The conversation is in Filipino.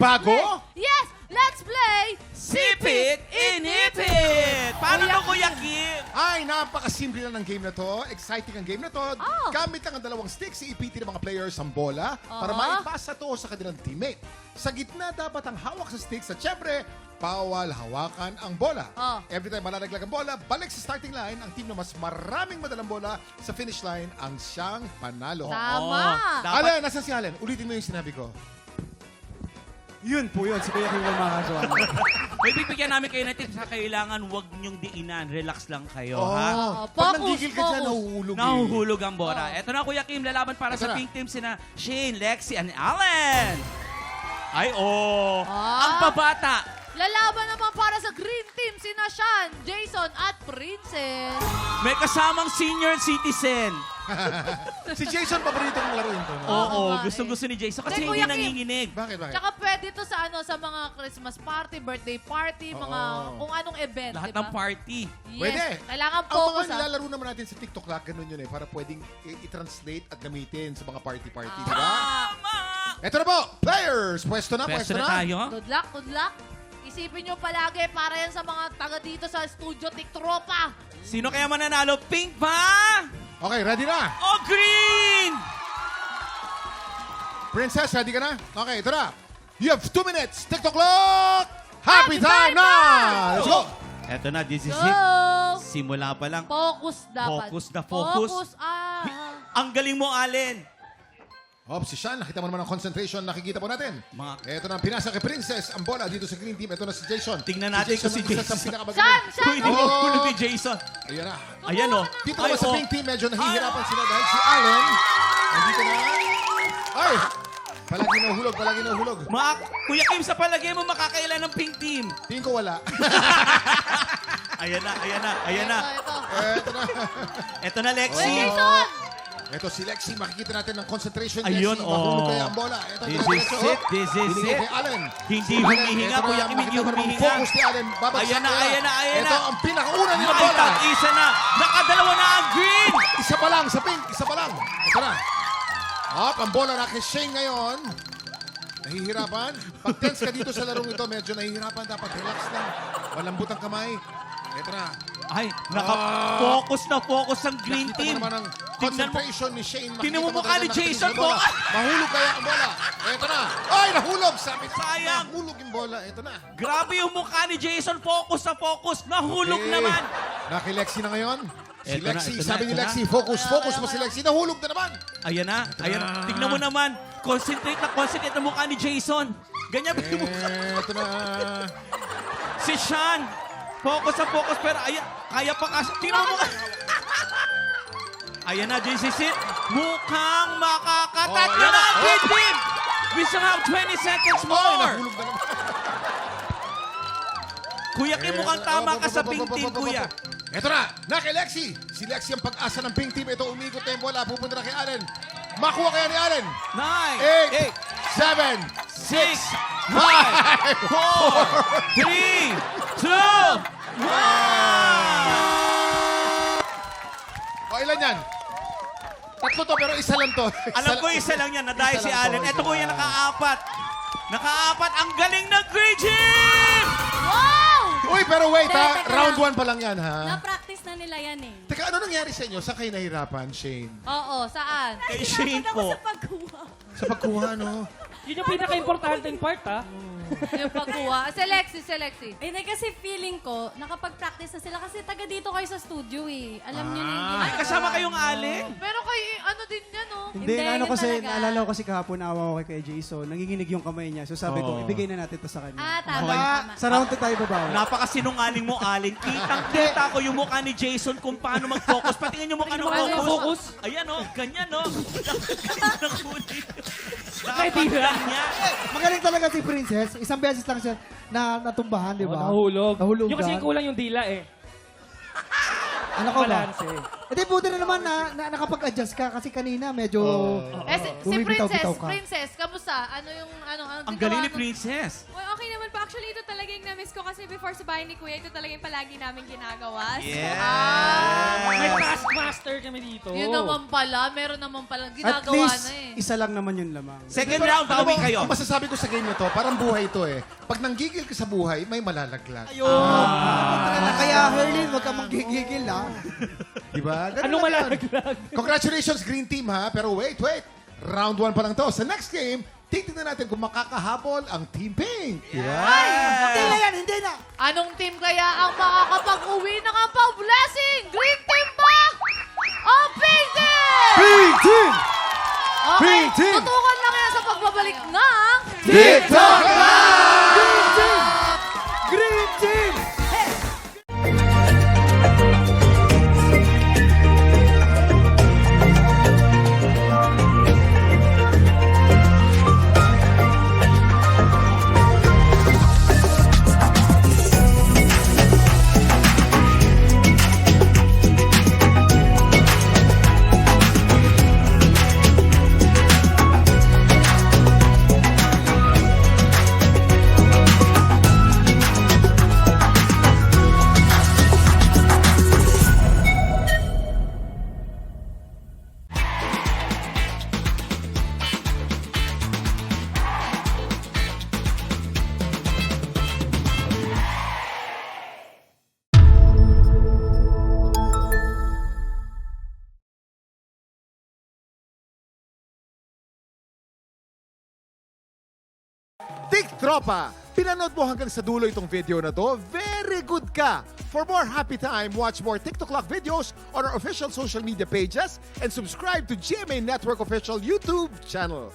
bago? Yes! Let's play Sip it, inip it! Paano to, Kuya Kim? Ay, napakasimple lang ng game na to. Exciting ang game na to. Oh. Gamit lang ang dalawang sticks, iipiti ng mga players ang bola para maipasa to sa kanilang teammate. Sa gitna dapat ang hawak sa sticks at syempre, bawal hawakan ang bola. Oh. Every time malalaglag ang bola, balik sa starting line, ang team na mas maraming madalang bola sa finish line ang siyang panalo. Tama. Dapat- Allen, nasan si Allen? Ulitin mo yung sinabi ko. Yun po yun. Si Kuya Kim ang makakagawa. May bibigyan namin kayo ng tips sa kailangan huwag niyong diinan. Relax lang kayo, ha? Pag Focus, nanggigil ka dyan, focus. nahuhulog eh. Nahuhulog ang bola. Eto na, Kuya Kim, lalaban para Ito sa na. pink team sina Shane, Lexi, and Allen. Ay, oh. Ah. Ang pabata. Lalaban naman para sa green team sina Sean, Jason at Princess. May kasamang senior citizen. Si Jason, paborito kong laruin to. No? Oo, nga eh. gustong-gusto ni Jason kasi Hindi, hindi Kuya Kim. nanginginig. Bakit? Tsaka pwede to sa sa mga Christmas party, birthday party, mga Oo. kung anong event, Lahat di ba? ng party. Yes. Pwede. Kailangan Ang mga focus. nilalaro naman natin sa TikTok lang, ganun yun eh, para pwedeng i-translate at gamitin sa mga party-party, Ah. di ba? Tama! Eto na po, players! Pwesto na, Pwesto pwesto na na. tayo. Good luck, good luck. Isipin nyo palagi para yan sa mga taga dito sa studio Tiktropa. Sino kaya mananalo? Pink ba? Okay, ready na. O green? Princess, ready ka na? Okay, ito na. You have 2 minutes. TikTok clock! Happy Happy time time na! na! Let's go! Eto na, this is Go! it. Simula pa lang. Focus dapat. Focus na focus. Focus, Ang galing mo, Allen. Hop, si Sean, nakita mo naman ang concentration, nakikita po natin. Ito na ang pinasa kay Princess, ang bola dito sa green team. Ito na si Jason. Tingnan natin kung si ang isa Jason. sa pinakamagaling. Sean, Sean! Uy, hindi mo hulog ni Jason. Ayan na. Ayan, oh. Dito Ay, naman sa oh. pink team, medyo nahihirapan sila dahil si Allen, nandito na. Ay! Palagi nahulog, palagi nahulog. Kuya Kim, sa palagay mo makakailan ng pink team? Tingin ko wala. Ayan na, ayan na, ayan na. Ito. Ito na. Eto na, Uy, Lexi. Jason! Ito si Lexi, makikita natin ng concentration. Ayun, Lexi, mahulog oh. kaya ang bola. Ito, This ito, is ito, it, this is Binigay it. kay Allen. Hindi Si Allen, humihinga, ito na, Kuya Kim, hindi makikita mo namang humihinga. focus ni Allen. Babagsak Ayan na, nila. ayan na, ayan Ito na. ang pinakauna nilang May bola. tag-isa na. Nakadalawa na ang green. Isa pa lang sa pink, isa pa lang. Ito na. Hop, ang bola na kay Shane ngayon. Nahihirapan. Pag tense ka dito sa larong ito, medyo nahihirapan. Dapat relax lang. Malambot ang kamay. Ito na. Ay, naka-focus na focus ang green Nakita mo team. naman ang Tingnan mo. concentration ni Shane. Tingnan mo Makikita mukha ni talaga, Jason nakatingin sa bola. po. Mahulog kaya ang bola. Ito na. Ay, nahulog. Sabi ko, Sayang. nahulog yung bola. Ito na. Grabe yung mukha ni Jason. Focus na focus. Nahulog naman. Naki-Lexi na ngayon. Si Eto na, Lexi, eto na, sabi ni eto na. Lexi, focus mo si Lexi. Nahulog na naman. Ayan na, ayan na. Tignan mo naman. Concentrate ang mukha ni Jason. Ganyan ba yung mukha? Ito na. Si Sean. Focus na focus pero ayan, kaya pa kasi. Tingnan mo. Ayan na, this is it. Mukhang makakatatlo Oh, na ang ayan na. green team. We still have 20 seconds Ay, more. nahulog na naman. Kuya Kim, mukhang tama ka sa pink team, kuya. Ito na, na kay Lexi. Si Lexi ang pag-asa ng pink team. Ito, umikot na yung bola. Pupunta na kay Allen. Makuha kaya ni Allen. 9, 8, 7, 6, 5, 4, 3, 2, 1. O, ilan yan? Tatlo to, pero isa lang to. Alam ko isa lang yan, nadaya Isa si lang to, Allen. Ito isa kuya, lang. nakaapat. Nakaapat, ang galing ng green team! Wow! Uy, pero wait ha. Teka Round lang. 1 pa lang yan ha. Na-practice na nila yan eh. Teka, ano nangyari sa inyo? Saan kayo nahirapan, Shane? Oo, saan? Kay Shane Nakakita ko po. sa pagkuha. Sa pagkuha, no? Yun yung pinaka-importanteng part, ha? Yung pagkuha. Si Lexi. Hindi kasi feeling ko, nakapag-practice na sila kasi taga dito kayo sa studio eh. Alam niyo na yung Ay, ginagawa. kasama kayong Allen. Pero kay, ano din yan, no? Hindi, Hindi, ano yun kasi, talaga. naalala ko kasi kahapon naawa ko kay Jason. Nanginginig yung kamay niya. So sabi ko, Oo. ibigay na natin to sa kanya. Ah, tama, Okay. tama. Sa round 2 tayo babawi. Napakasinungaling mo, Allen. Kitang-kita ko yung mukha ni Jason kung paano mag-focus. Patingin yung mukha ng Paano focus. focus? Ayan o, ganyan o. Nakakuli. Nakakatira. Nakapagdan niya. Magaling talaga si Princess. Isang beses lang siya na natumbahan, di ba? Nahulog. Nahulog Yung kasi kulang yung dila, eh. Ano ko ba? Balance, eh. Hindi, buti na naman na nakapag-adjust ka kasi kanina medyo... Si Bumibitaw-bitaw ka. Princess, kamusta? Ano yung, Ang galing ni Princess. Well, okay naman po. Actually, ito talaga yung na-miss ko kasi before sa bahay ni Kuya, ito talaga yung palagi namin ginagawa. May taskmaster kami dito. Yun naman pala. Meron naman pala. At Ginagawa least, na eh. isa lang naman yun lamang. Second round, Alam pauwi mo, kayo. Ang masasabi ko sa game na to, parang buhay to eh. Pag nanggigil ka sa buhay, may malalaglag. Kaya, Herlin, huwag ka manggigigil, ha? Diba? Ganun Anong lang yan. malalaglag? Congratulations, Green Team, ha? Pero wait. Round 1 pa lang to. Sa next game, titignan natin kung makakahabol ang Team Pink. Diba? Hindi na yan, hindi na! Anong team kaya ang makakapag-uwi ng ampaw blessing? Green team ba? O pink team? Pink Team! Okay, Pink team! tutukan lang yan sa pagbabalik ng... TikTok Live! Green Team! Green Team! TikTropa! Pinanood mo hanggang sa dulo itong video na to? Very good ka! For more happy time, watch more TikTok Clock videos on our official social media pages and subscribe to GMA Network official YouTube channel.